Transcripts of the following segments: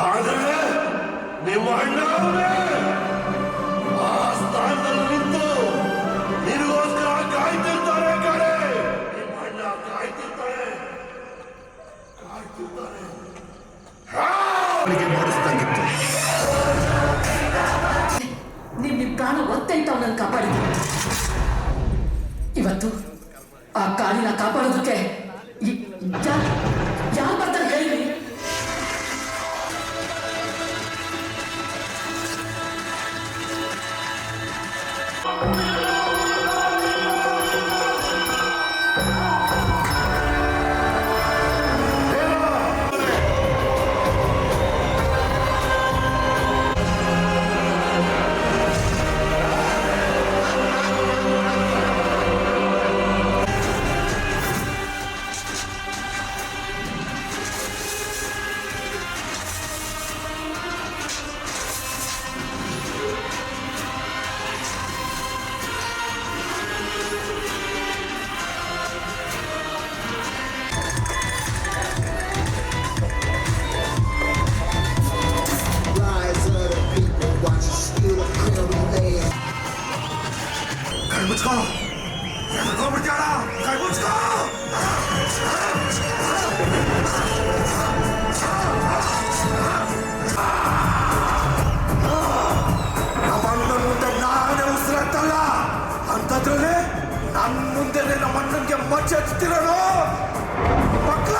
ಆದರೆ ನಿಮ್ಮ ಅಣ್ಣ ಆ ಸ್ಥಾನದಲ್ಲಿ ನಿಂತು ನಿನಗೋಸ್ಕರ ಕಾಯ್ತಿರ್ತಾರೆ ಕಡೆ. ನಿಮ್ಮ ಅಣ್ಣ ಕಾಯ್ತಿರ್ತಾರೆ. ಮಾಡಿಸ್ತಾಗಿತ್ತು. ನಿಮ್ ಪ್ರಾಣ ಒತ್ತೆಂಟು ಅವನನ್ನು ಕಾಪಾಡಿದ್ರು. ಇವತ್ತು ಆ ಕಾಲಿನ ಕಾಪಾಡೋದಕ್ಕೆ ಯಾರು ಬರ್ತಾರೆ ಹೇಳಿ? ಅಂತದ್ರಲ್ಲಿ ನನ್ನ ಮುಂದೆ ನಮ್ಮ ಅಣ್ಣನ್ಗೆ ಮಚ್ಚ ಹಚ್ತಿರೋನು ಮಕ್ಕಳ.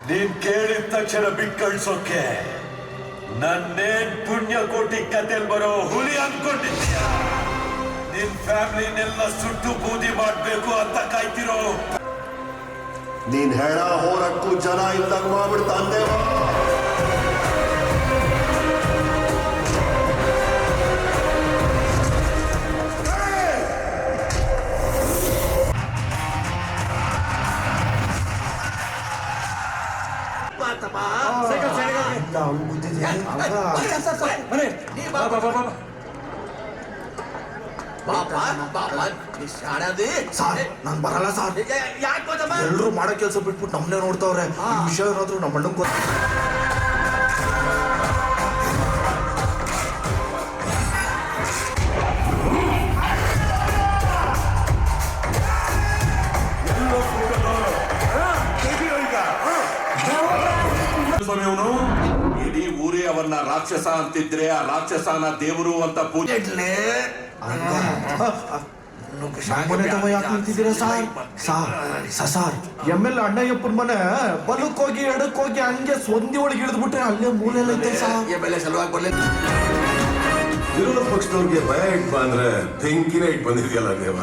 ನೀನ್ ಕೇಳಿದ ತಕ್ಷಣ ಬಿಟ್ಟು ಕಳ್ಸೋಕೆ ನನ್ನೇನ್ ಪುಣ್ಯ ಕೋಟಿ ಕತೆಲ್ ಬರೋ ಹುಲಿ ಅನ್ಕೊಂಡಿದ್ದೀಯ? ನಿನ್ ಫ್ಯಾಮಿಲಿನೆಲ್ಲ ಸುಟ್ಟು ಬೂದಿ ಮಾಡ್ಬೇಕು ಅಂತ ಕಾಯ್ತಿರೋ. ನೀನ್ ಹೆಣ ಹೋರಕ್ಕೂ ಜನ ಇಲ್ದಂಗ ಮಾಡ್ಬಿಡ್ತಾ ಅಂದೇವ. ನಾನ್ ಬರಲ್ಲ ಸರ್. ಎಲ್ರು ಮಾಡೋ ಕೆಲಸ ಬಿಟ್ಬಿಟ್ಟು ನಮ್ನೆ ನೋಡ್ತಾವ್ರೆ. ಈ ವಿಷಯ ಏನಾದ್ರು ನಮ್ಮ ಅಣ್ಣಂಗ್ ಗೊತ್ತ. ಇಡೀ ಊರೇ ಅವನ್ನ ರಾಕ್ಷಸ ಅಂತಿದ್ರೆ ಆ ರಾಕ್ಷಸನ ದೇವರು ಅಂತ ಪೂಜೆ. ಸಾರ್ ಎಮ್ಮೆಲ್ ಅಣ್ಣಯ್ಯಪ್ಪನ ಮನೆ ಬಲಕ್ ಹೋಗಿ ಎಡಕ್ ಹೋಗಿ ಹಂಗೆ ಸೊಂದಿ ಒಳಗೆ ಇಳಿದ್ಬಿಟ್ರೆ ಅಲ್ಲೇ ಮೂಲೆಲ್ಲ ಐತೆ ಸಲುವಾಗಿ ಬರ್ಲಿ. ವಿರೋಧ ಪಕ್ಷದವ್ರಿಗೆ ಭಯ ಇಟ್ ಅಂದ್ರೆ ಬೆಂಕಿನೇ ಇಟ್ ಬಂದಿದ್ಯಲ್ಲ ದೇವ.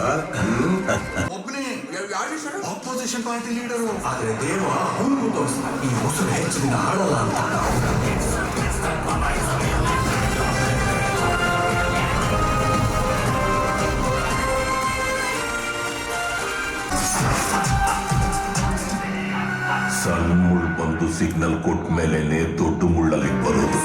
Opposition party leader. ಆದ್ರೆ ದೇವ ಅವ್ರಿಗೂ ತೋರಿಸ್ತಾ ಈ ಮೊಸರು ಹೆಚ್ಚು ದಿನ ಆಡಲ್ಲ ಅಂತ. ಸಣ್ಣ ಮುಳ್ಳು ಬಂದು ಸಿಗ್ನಲ್ ಕೊಟ್ಟ ಮೇಲೆನೆ ದೊಡ್ಡ ಮುಳ್ಳಲ್ಲಿ ಬರೋದು.